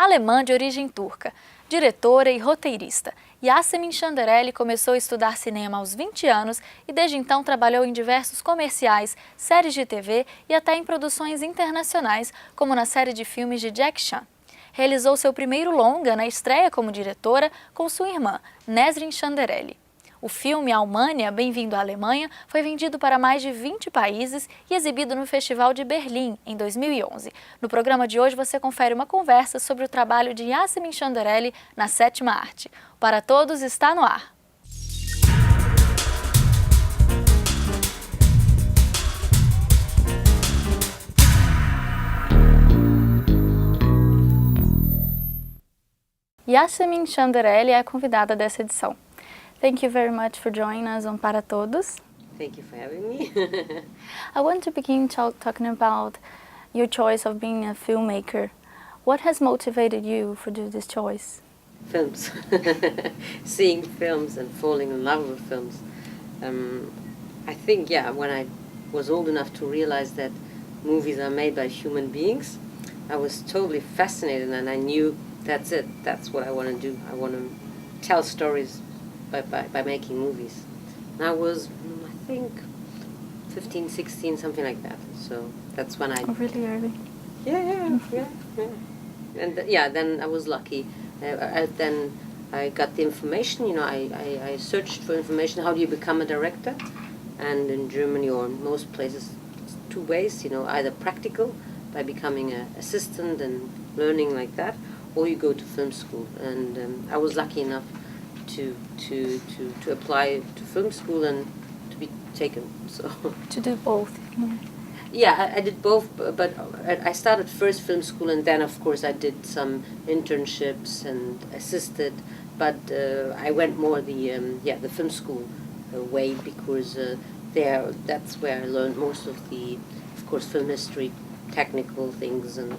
alemã de origem turca, diretora e roteirista. Yasemin Chanderelli começou a estudar cinema aos 20 anos e desde então trabalhou em diversos comerciais, séries de TV e até em produções internacionais, como na série de filmes de Jack Chan. Realizou seu primeiro longa na estreia como diretora com sua irmã, Nesrin Chanderelli. O filme Almânia, Bem-vindo à Alemanha, foi vendido para mais de 20 países e exibido no Festival de Berlim, em 2011. No programa de hoje você confere uma conversa sobre o trabalho de Yasemin Chanderelli na sétima arte. O Paratodos está no ar. Yasemin Chanderelli é a convidada dessa edição. Thank you very much for joining us on Paratodos. Thank you for having me. I want to begin talking about your choice of being a filmmaker. What has motivated you for do this choice? Films. Seeing films and falling in love with films. I think, when I was old enough to realize that movies are made by human beings, I was totally fascinated and I knew that's it. That's what I want to do. I want to tell stories by making movies. And I was, I think, 15, 16, something like that. So that's when I... Oh, really early. Yeah. And then I was lucky. Then I got the information, I searched for information, how do you become a director? And in Germany or in most places, it's two ways, either practical, by becoming an assistant and learning like that, or you go to film school. And I was lucky enough to apply to film school and to be taken. So To do both. Yeah, I did both, but I started first film school and then of course I did some internships and assisted, but I went more the film school way because that's where I learned most of the, of course, film history, technical things and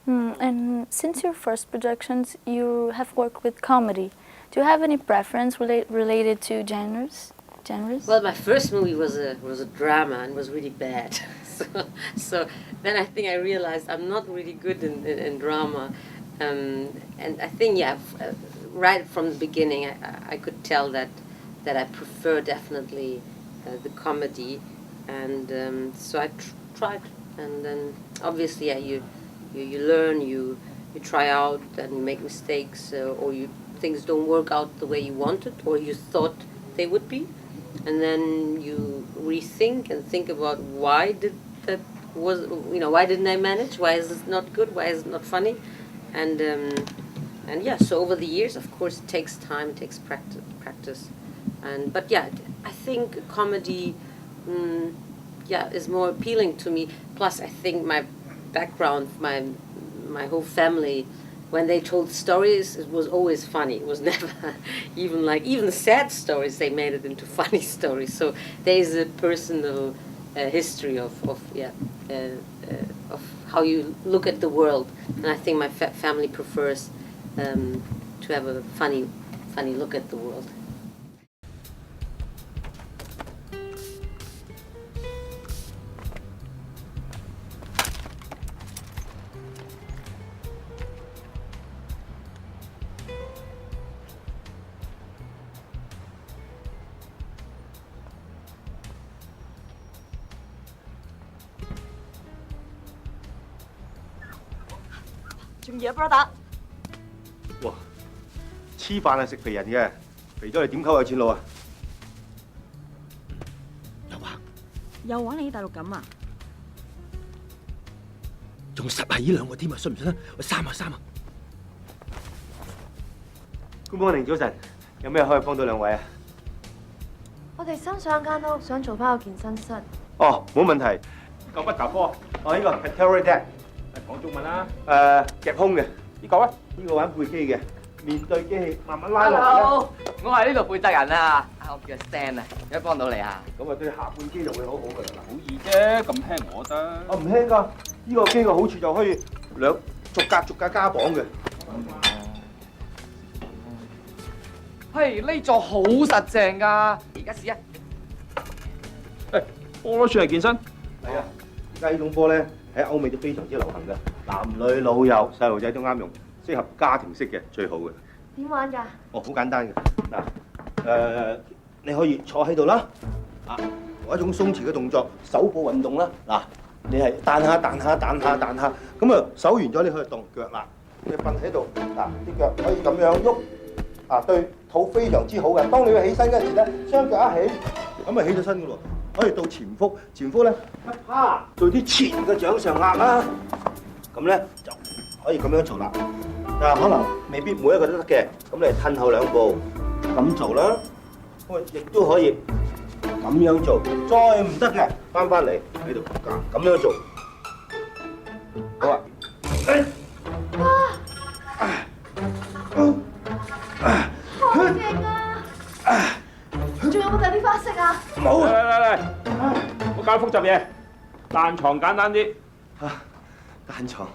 And since your first projections, you have worked with comedy. Do you have any preference related to genres? Well, my first movie was a drama and was really bad. So then I think I realized I'm not really good in drama, and I think right from the beginning I could tell that I prefer definitely the comedy, and so I tried, and then obviously you learn, you try out, and you make mistakes, or things don't work out the way you wanted or you thought they would be, and then you rethink and think about why didn't I manage? Why is it not good? Why is it not funny? And so over the years, of course, it takes time, it takes practice, but I think comedy, is more appealing to me. Plus, I think my background, my whole family, when they told stories, it was always funny. It was never even sad stories, they made it into funny stories. So there is a personal history of how you look at the world, and I think my family prefers to have a funny look at the world. Brother， 哇！黐飯係食肥人嘅，肥咗你點溝有錢佬啊？又玩你啲大陸咁啊？仲實係呢兩個添啊，信唔信啊？喂，3啊Good morning，早晨，有咩可以幫到兩位啊？我哋新上間屋，想做翻個健身室。哦，冇問題。嚿乜夾波？哦，呢個係 Terry Deck， 講中文啦。夾胸嘅。呢個啊？呢個玩背肌嘅，面對機器慢慢拉落嚟。Hello， 我係呢度負責人啊，我叫 Stan 啊，有咩幫到你啊？咁啊，對下半肌就會好好㗎啦。好易啫，咁輕我得。我唔輕㗎，呢個機嘅好處就可以逐格加磅嘅。嘿，呢座好實淨㗎，而家試啊！誒，波都算係健身？係啊，而家呢種波咧喺歐美都非常之流行嘅，男女老幼、細路仔都啱用。適合家庭式嘅最好嘅。點玩㗎？哦，好簡單嘅。嗱，你可以坐喺度啦，做一種鬆弛嘅動作，手部運動啦。嗱，你係彈下彈下彈下彈下，咁啊手完咗你可以動腳啦。你瞓喺度，嗱啲腳可以咁樣喐，對肚非常之好嘅。當你要起身嗰陣時咧，雙腳一起，咁啊起咗身嘅喎。可以到前腹，前腹咧一趴做啲前嘅掌上壓啦。咁咧就可以咁樣做啦。可能未必每一個都得嘅，咁你褪後兩步咁做啦。咁亦都可以咁樣做，再唔得嘅翻嚟喺度咁樣做。好啊！好勁啊！仲有冇第啲花式啊？冇啊！嚟，唔好搞複雜嘢，彈床簡單啲。彈床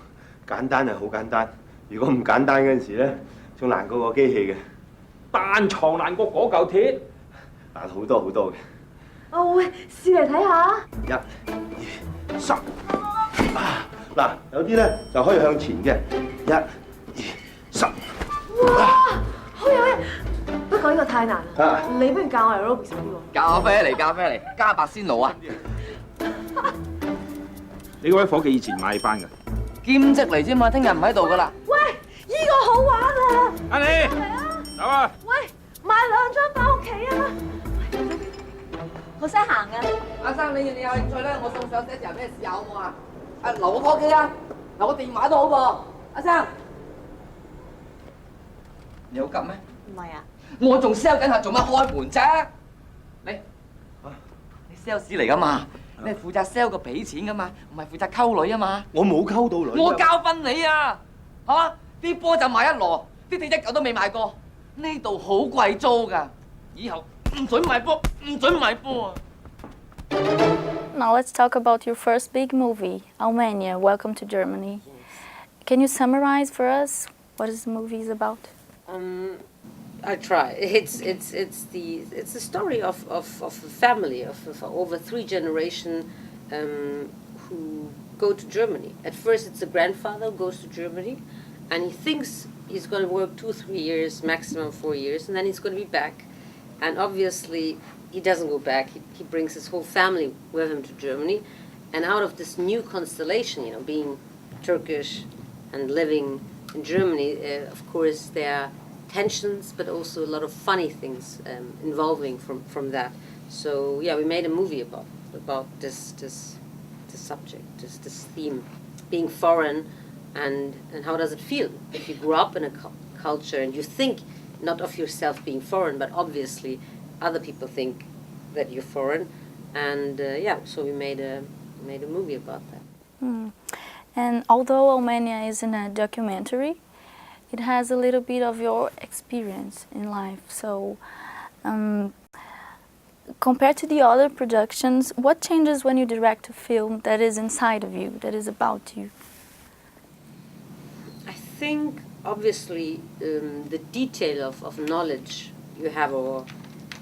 簡單係好簡單，如果唔簡單嗰陣時咧，仲難過個機器嘅。彈床難過嗰嚿鐵，難好多好多嘅。喂，試嚟睇下。1、2、3。嗱，有啲咧就可以向前嘅。1、2、3。哇，好有嘢！不過呢個太難啦，你不如教我嚟 aerobics 啲喎。咖啡嚟，加白仙露啊！你嗰位伙計以前買班㗎？兼職嚟啫嘛，聽日唔喺度噶啦。喂，呢個好玩啊！阿你嚟啊！走啊！喂，買2張翻屋企啊！好識行啊！阿生，你有興趣咧，我送上寫字樓俾你試下好唔好啊？留我拖機啊，留個電話都好噃。阿生，你好急咩？唔係啊，我仲 sell 緊客，做乜開門啫？你 sales 嚟噶嘛？你係負責 sell 個俾錢噶嘛，唔係負責溝女啊嘛。我冇溝到女。我教訓你啊，嚇！啲波就買一籮，啲地一嚿都未買過。呢度好貴租㗎，以後唔准買波，唔准買波啊！ Now let's talk about your first big movie, Almania, Welcome to Germany. Can you summarize for us what this movie is about? I try. It's the story of a family of over 3 generations who go to Germany. At first, it's the grandfather who goes to Germany, and he thinks he's going to work 2-3 years, maximum 4 years, and then he's going to be back. And obviously, he doesn't go back. He brings his whole family with him to Germany, and out of this new constellation, you know, being Turkish and living in Germany, of course, there are tensions, but also a lot of funny things involving from that. So yeah, we made a movie about this subject, this theme, being foreign, and how does it feel if you grew up in a culture and you think not of yourself being foreign, but obviously other people think that you're foreign, and yeah, so we made a movie about that. And although Almania isn't a documentary, it has a little bit of your experience in life. So, compared to the other productions, what changes when you direct a film that is inside of you, that is about you? I think, obviously, the detail of knowledge you have or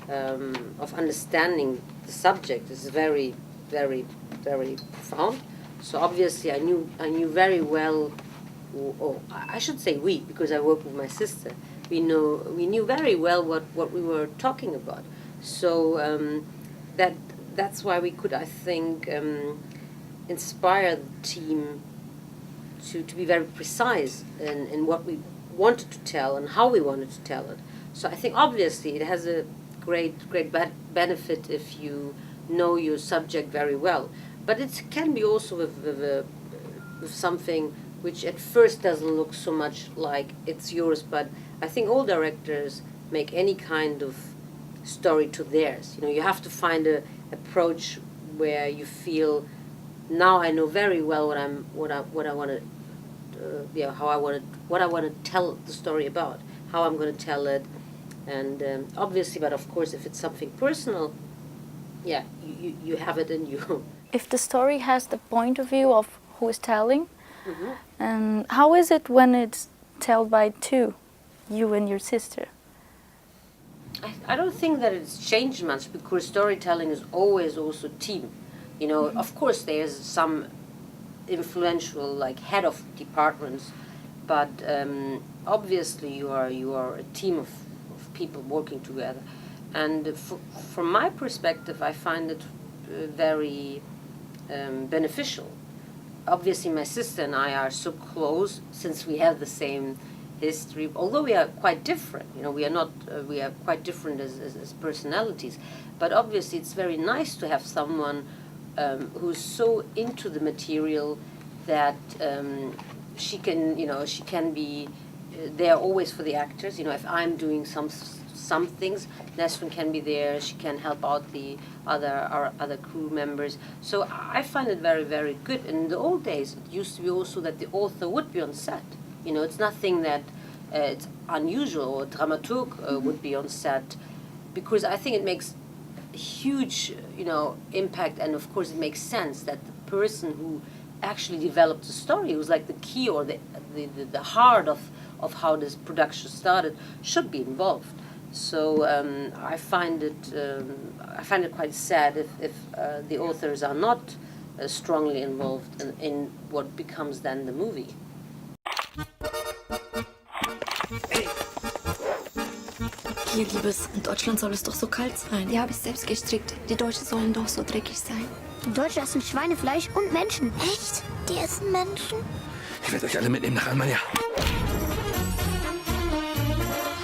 of understanding the subject is very, very, very profound. So obviously, I knew very well. Or I should say we, because I work with my sister. We knew very well what we were talking about. So that's why we could, I think, inspire the team to be very precise in what we wanted to tell and how we wanted to tell it. So I think obviously it has a great benefit if you know your subject very well. But it can be also with something which at first doesn't look so much like it's yours, but I think all directors make any kind of story to theirs. You know, you have to find a approach where you feel, now I know very well what I want to, what I want to tell the story about, how I'm going to tell it, and obviously, but of course, if it's something personal, yeah, you have it in you. If the story has the point of view of who is telling, and how is it when it's told by two, you and your sister? I don't think that it's changed much, because storytelling is always also team. You know, of course there's some influential, like, head of departments, but obviously you are a team of people working together. And from my perspective, I find it very beneficial. Obviously, my sister and I are so close since we have the same history. Although we are quite different, we are not. We are quite different as personalities. But obviously, it's very nice to have someone who's so into the material that she can be there always for the actors. If I'm doing some things, Nesrin can be there. She can help out our other crew members. So I find it very, very good. In the old days, it used to be also that the author would be on set. It's nothing that it's unusual, or a dramaturg would be on set, because I think it makes a huge, impact, and of course it makes sense that the person who actually developed the story, who's like the key or the heart of how this production started, should be involved. So I find it quite sad if the authors are not strongly involved in what becomes then the movie. Hier, Liebes, in Deutschland soll es doch so kalt sein. Die habe ich selbst gestrickt. Die Deutschen sollen doch so dreckig sein. Die Deutschen essen Schweinefleisch und Menschen. Echt? Die essen Menschen? Ich werde euch alle mitnehmen nach Almania.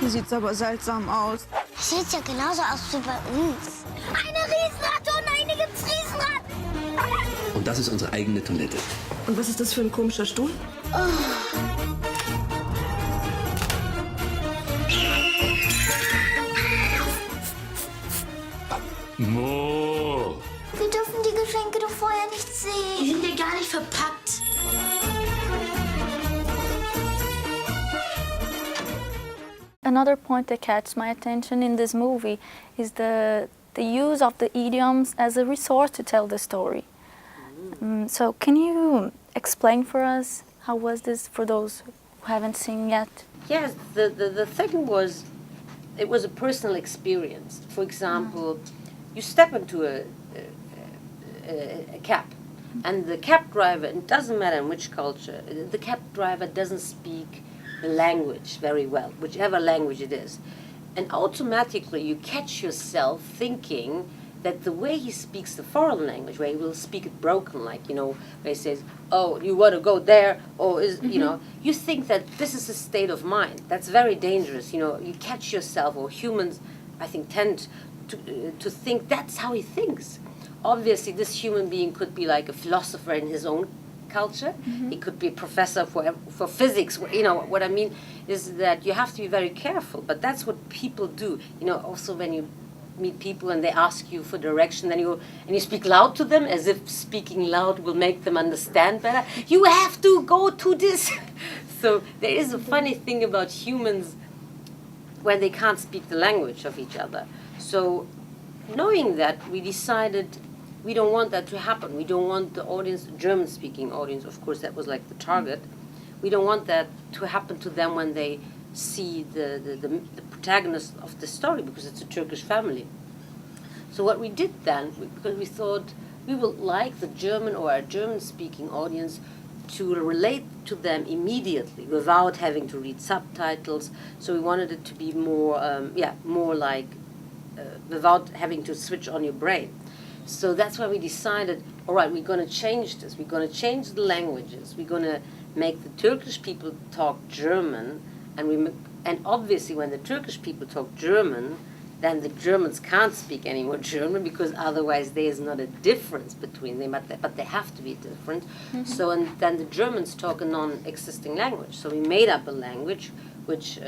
Hier sieht's aber seltsam aus. Das sieht ja genauso aus wie bei uns. Eine Riesenratte und eine gibt's Riesenratten. Und das ist unsere eigene Toilette. Und was ist das für ein komischer Stuhl? Mo! Wir dürfen die Geschenke doch vorher nicht sehen. Die sind ja gar nicht verpackt. Another point that catches my attention in this movie is the use of the idioms as a resource to tell the story. So can you explain for us how was this for those who haven't seen yet? Yes, the thing was, it was a personal experience. For example, you step into a cab, and the cab driver, it doesn't matter in which culture, the cab driver doesn't speak the language very well, whichever language it is. And automatically you catch yourself thinking that the way he speaks the foreign language, where he will speak it broken, like, where he says, oh, you want to go there, or, you think that this is a state of mind. That's very dangerous. You catch yourself, or humans, I think, tend to think that's how he thinks. Obviously, this human being could be like a philosopher in his own culture. He could be a professor for physics. What I mean is that you have to be very careful. But that's what people do. Also when you meet people and they ask you for direction, then you speak loud to them, as if speaking loud will make them understand better. You have to go to this. So there is a funny thing about humans when they can't speak the language of each other. So knowing that, we decided we don't want that to happen. We don't want the audience, German-speaking audience, of course, that was like the target. We don't want that to happen to them when they see the protagonist of the story, because it's a Turkish family. So what we did then, because we thought we would like the German or our German-speaking audience to relate to them immediately without having to read subtitles. So we wanted it to be more like without having to switch on your brain. So that's why we decided, all right, we're going to change this. We're going to change the languages. We're going to make the Turkish people talk German, and obviously when the Turkish people talk German, then the Germans can't speak any more German, because otherwise there is not a difference between them, but they have to be different. So and then the Germans talk a non-existing language. So we made up a language which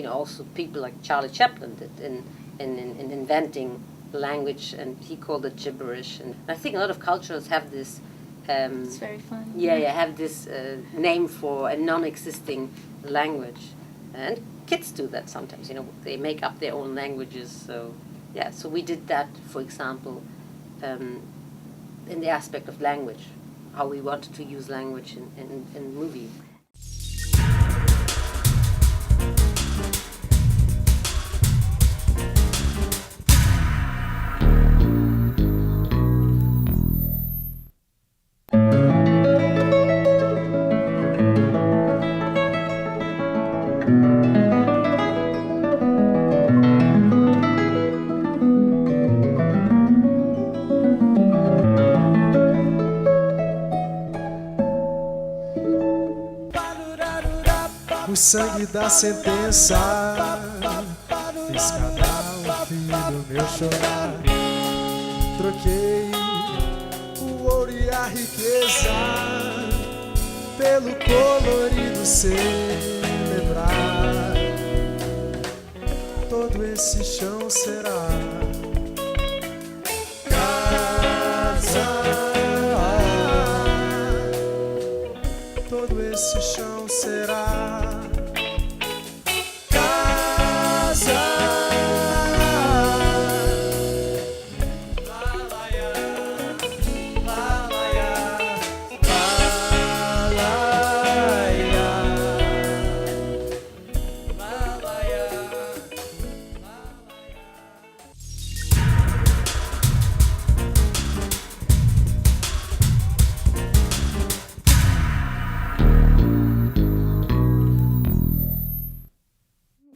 also people like Charlie Chaplin did in inventing language, and he called it gibberish. And I think a lot of cultures have this. It's very fun. Have this name for a non-existing language, and kids do that sometimes. They make up their own languages. So so we did that, for example, in the aspect of language, how we wanted to use language in movie. sangue da sentença fez cada filho meu chorar. Troquei o ouro e a riqueza pelo colorido celebrar. Todo esse chão será casa. Todo esse chão será casa.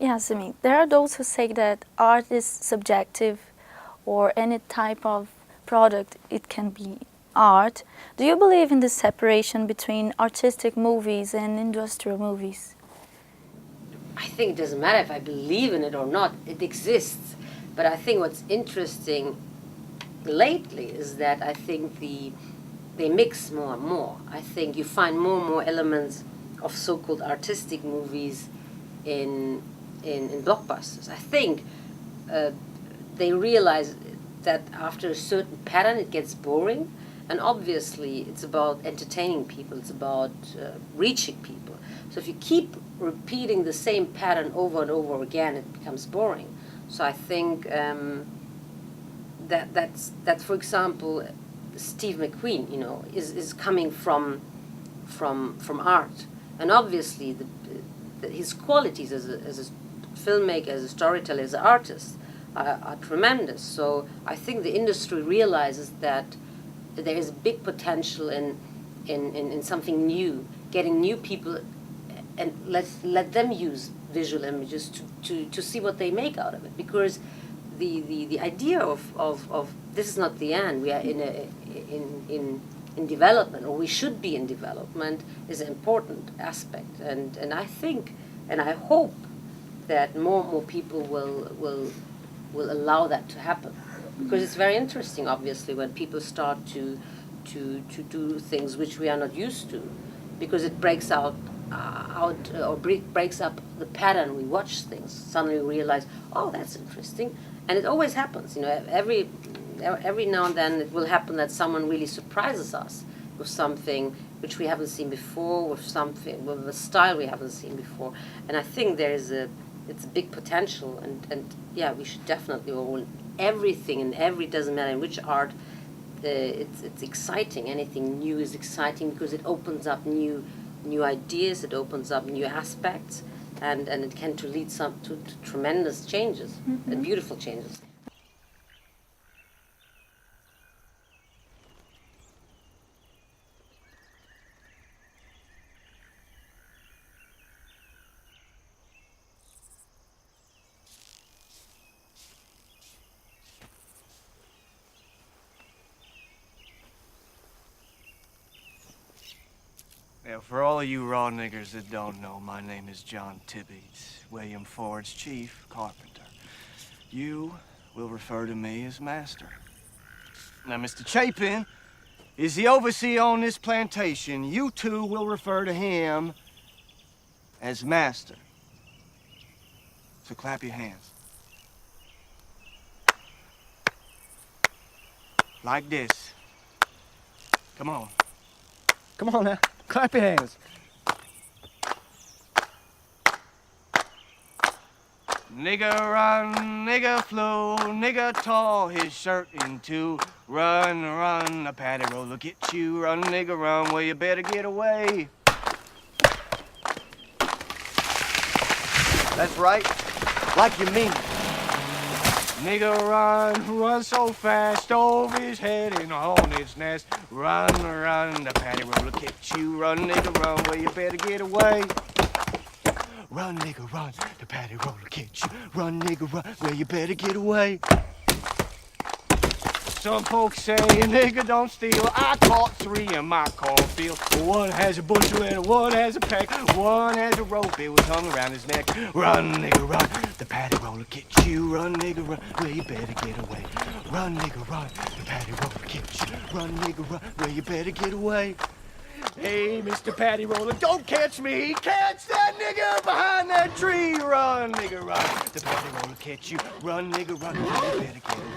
Yasmin, there are those who say that art is subjective, or any type of product, it can be art. Do you believe in this separation between artistic movies and industrial movies? I think it doesn't matter if I believe in it or not, it exists. But I think what's interesting lately is that I think they mix more and more. I think you find more and more elements of so-called artistic movies in blockbusters. I think they realize that after a certain pattern it gets boring, and obviously it's about entertaining people, it's about reaching people. So if you keep repeating the same pattern over and over again, it becomes boring. So I think that for example, Steve McQueen, you know, is coming from art, and obviously his qualities as a filmmaker, as a storyteller, as an artist are tremendous. So I think the industry realizes that there is big potential in something new, getting new people, and let them use visual images to see what they make out of it. Because the idea of this is not the end. We are in development, or we should be in development, is an important aspect. And I think, and I hope that more and more people will allow that to happen, because it's very interesting, obviously, when people start to do things which we are not used to, because it breaks breaks up the pattern we watch things. Suddenly we realize, oh, that's interesting, and it always happens. You know, every now and then it will happen that someone really surprises us with something which we haven't seen before, with a style we haven't seen before. And I think it's a big potential, and yeah, we should definitely own everything, and doesn't matter in which art, it's exciting. Anything new is exciting because it opens up new ideas, it opens up new aspects, and it can lead to tremendous changes, and beautiful changes. Yeah, for all of you raw niggers that don't know, my name is John Tibbies, William Ford's chief carpenter. You will refer to me as master. Now, Mr. Chapin is the overseer on this plantation. You two will refer to him as master. So clap your hands. Like this. Come on. Come on now. Clap your hands. Nigger run, nigger flew, nigger tore his shirt in two. Run, run, a patty roller get you. Run, nigger, run, well, you better get away. That's right, like you mean it. Nigger run, run so fast, over his head in a hornet's nest. Run, run, the patty roller catch you. Run, nigger, run, well, you better get away. Run, nigger, run, the patty roller catch you. Run, nigger, run, well, you better get away. Some folks say a nigger don't steal. I caught 3 in my cornfield. One has a bushel and one has a peck. One has a rope, it was hung around his neck. Run, nigger, run. The patty roller gets you. Run, nigger, run. Well, you better get away. Run, nigger, run. The patty roller gets you. Run, nigger, run. Well, you better get away. Hey, Mr. Patty Roller, don't catch me. Catch that nigger behind that tree. Run, nigger, run. The patty roller catch you. Run, nigger, run. Well, you better get away.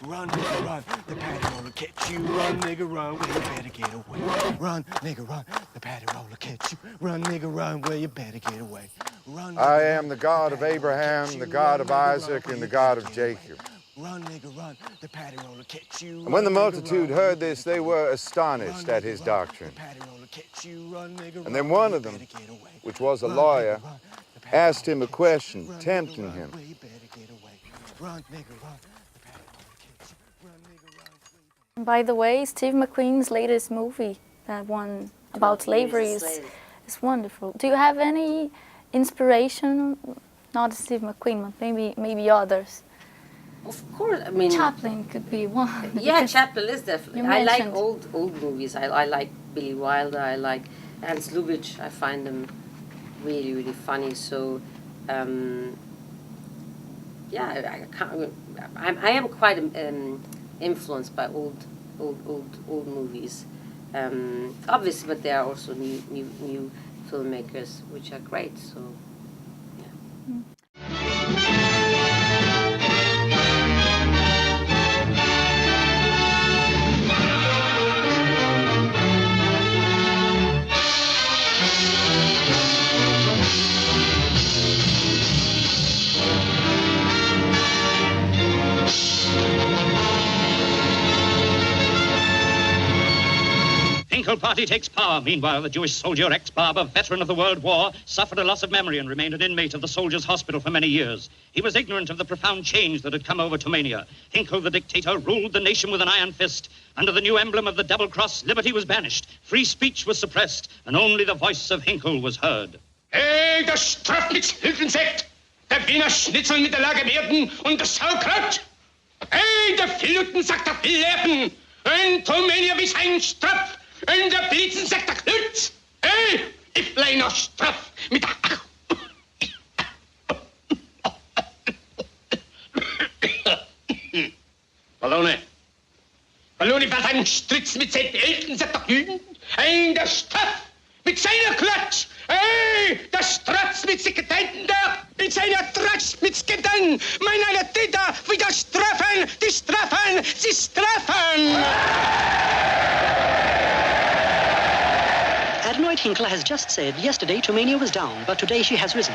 Run, nigga, run. The patty roller catch you. Run, nigga, run. Well, you better get away. Run, nigga, run. The patty roller catch you. Run, nigga, run. Well, you better get away. Run, nigga, I am the God of Abraham, the God of Isaac, and the God of Jacob. Run, nigga, run. The patty roller catch you. And when the multitude heard this, they were astonished at his doctrine. And then one of them, which was a lawyer, asked him a question, tempting him. By the way, Steve McQueen's latest movie, that one about slavery, is wonderful. Do you have any inspiration? Not Steve McQueen, but maybe others. Of course, I mean... Chaplin could be one. Yeah, Chaplin is definitely. I like old movies. I like Billy Wilder. I like Ernst Lubitsch. I find them really, really funny. So, yeah, I am quite influenced by old movies. Obviously, but there are also new filmmakers which are great. So, yeah. Hinkle party takes power. Meanwhile, the Jewish soldier, ex-barber, veteran of the World War, suffered a loss of memory and remained an inmate of the soldiers' hospital for many years. He was ignorant of the profound change that had come over Tomania. Hinkle, the dictator, ruled the nation with an iron fist. Under the new emblem of the double cross, liberty was banished, free speech was suppressed, and only the voice of Hinkle was heard. Hey, das Strafmittelhilfensekt, der Wiener Schnitzel mit der Lagerwerden und das Sauerkraut. Hey, der Filuten sagt der Leben, ein Tomania wie sein Straf. En de blitzen zegt de kluts. Hé, ik blijf nog straf met de... Ballone was ein Stritz mit seinen Eltern, sagt der Juden. En de straf mit seiner Klutsch. Hé, der Stratz mit sich Gedanken da. Mit seiner Tratsch mit Gedanken. Meine Täter wieder straffen, die straffen, sie straffen. Adenoid Hinkle has just said yesterday Tomania was down, but today she has risen.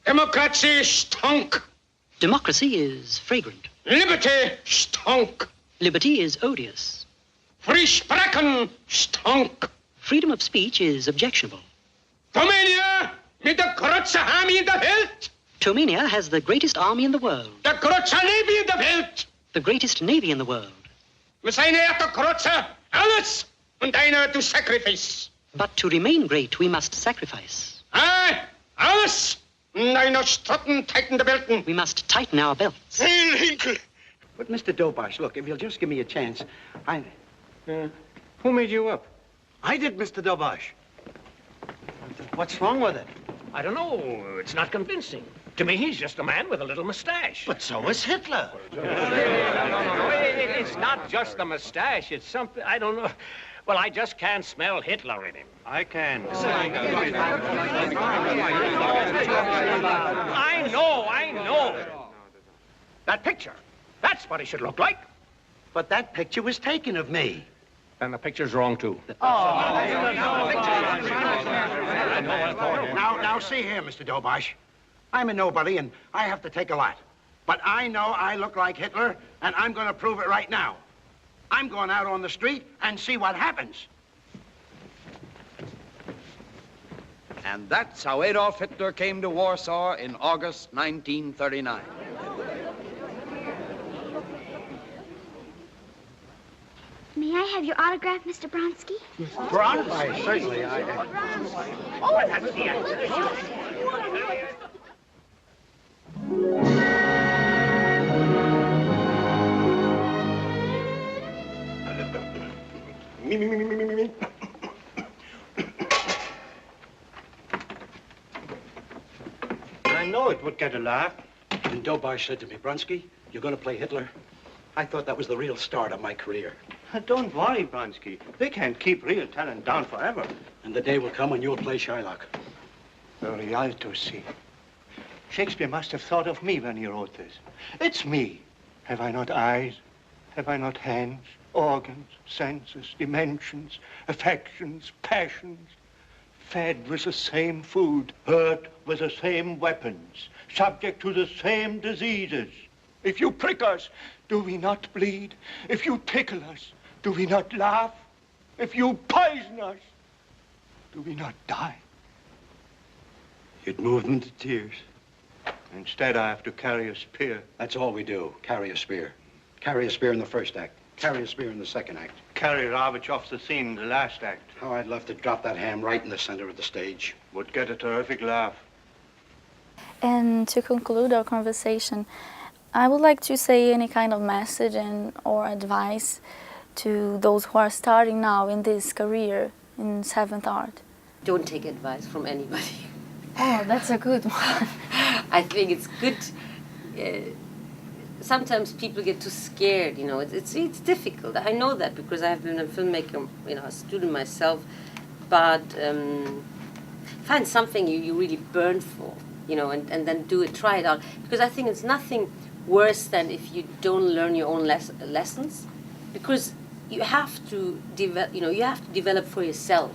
Democracy stunk. Democracy is fragrant. Liberty stunk. Liberty is odious. Free sprechen stunk. Freedom of speech is objectionable. Tomania mit der grootste army in der Welt. Tomania has the greatest army in the world. Der grootste navy in der Welt. The greatest navy in the world. Wir zijn er der grootste alles und einer to sacrifice. But to remain great, we must sacrifice. Alles und einer Strotten tighten der Belten. We must tighten our belts. Heil Hinkle. But Mr. Dobosh, look, if you'll just give me a chance, who made you up? I did, Mr. Dobosh. What's wrong with it? I don't know. It's not convincing. To me, he's just a man with a little mustache. But so is Hitler. No. It's not just the mustache. It's something, I don't know. Well, I just can't smell Hitler in him. I can. I know. That picture. That's what he should look like. But that picture was taken of me. And the picture's wrong, too. Now, see here, Mr. Dobosh. I'm a nobody, and I have to take a lot. But I know I look like Hitler, and I'm going to prove it right now. I'm going out on the street and see what happens. And that's how Adolf Hitler came to Warsaw in August 1939. May I have your autograph, Mr. Bronsky? Why, certainly. Me. I know it would get a laugh. And Dobosh said to me, Bronsky, you're going to play Hitler? I thought that was the real start of my career. Don't worry, Bronsky. They can't keep real talent down forever. And the day will come when you'll play Shylock. The Rialto scene. Shakespeare must have thought of me when he wrote this. It's me. Have I not eyes? Have I not hands, organs, senses, dimensions, affections, passions? Fed with the same food, hurt with the same weapons, subject to the same diseases. If you prick us, do we not bleed? If you tickle us, do we not laugh? If you poison us, do we not die? It moved them to tears. Instead, I have to carry a spear. That's all we do, carry a spear. Carry a spear in the first act. Carry a spear in the second act. Carry Ravitch off the scene in the last act. Oh, I'd love to drop that ham right in the center of the stage. Would get a terrific laugh. And to conclude our conversation, I would like to say any kind of message or advice to those who are starting now in this career in 7th art. Don't take advice from anybody. Oh, that's a good one. I think it's good. Sometimes people get too scared, you know. It's difficult. I know that because I've been a filmmaker, you know, a student myself. But find something you really burn for, you know, and then do it, try it out. Because I think it's nothing worse than if you don't learn your own lessons, because you have to develop for yourself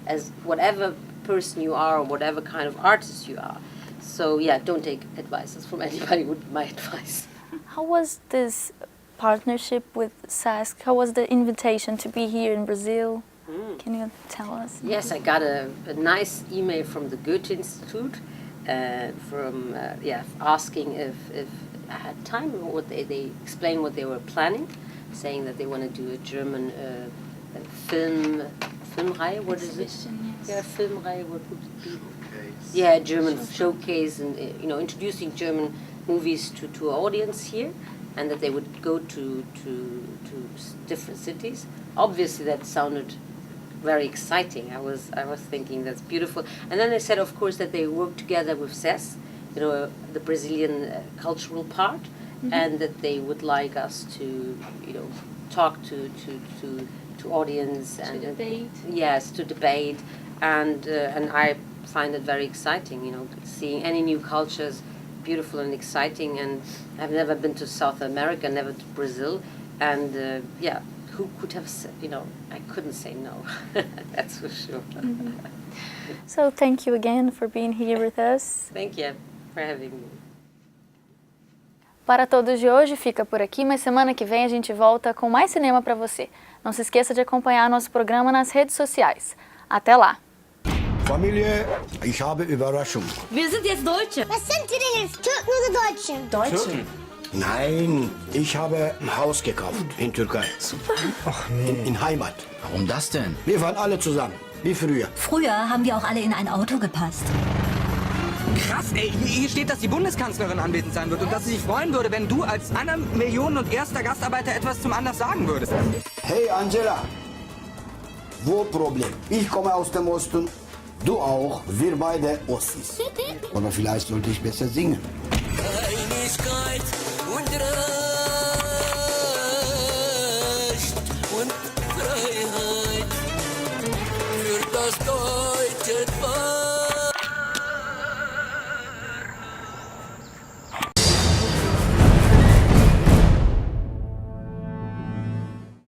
as whatever person you are or whatever kind of artist you are. So yeah, don't take advices from anybody would be my advice. How was this partnership with SASC? How was the invitation to be here in Brazil? Can you tell us? Yes, I got a nice email from the Goethe Institute asking if I had time, or what they explained what they were planning, saying that they want to do a German Filmreihe. What is it? Yeah, Filmreihe. What would it be? Yeah, German showcase, and introducing German movies to an audience here, and that they would go to different cities. Obviously, that sounded very exciting. I was thinking that's beautiful. And then they said, of course, that they work together with SES, the Brazilian cultural part, and that they would like us to, talk to audience and debate. Yes, to debate, and I find it very exciting. Seeing any new cultures, beautiful and exciting. And I've never been to South America, never to Brazil, and who could have said, I couldn't say no. That's for sure. So thank you again for being here with us. Thank you for having me. Paratodos de hoje fica por aqui, mas semana que vem a gente volta com mais cinema para você. Não se esqueça de acompanhar nosso programa nas redes sociais. Até lá! Familie, ich habe Überraschung. Wir sind jetzt Deutsche. Was sind Sie denn jetzt? Türken oder Deutsche? Deutsche? Nein, ich habe ein Haus gekauft in Türkei. Super. Ach nee. In Heimat. Warum das denn? Wir waren alle zusammen, wie früher. Früher haben wir auch alle in ein Auto gepasst. Krass, ey, hier steht, dass die Bundeskanzlerin anwesend sein wird und dass sie sich freuen würde, wenn du als einer Million und erster Gastarbeiter etwas zum Anlass sagen würdest. Hey Angela, wo Problem? Ich komme aus dem Osten, du auch, wir beide Ossis. Oder vielleicht sollte ich besser singen. Einigkeit und Recht und Freiheit für das Deutsche.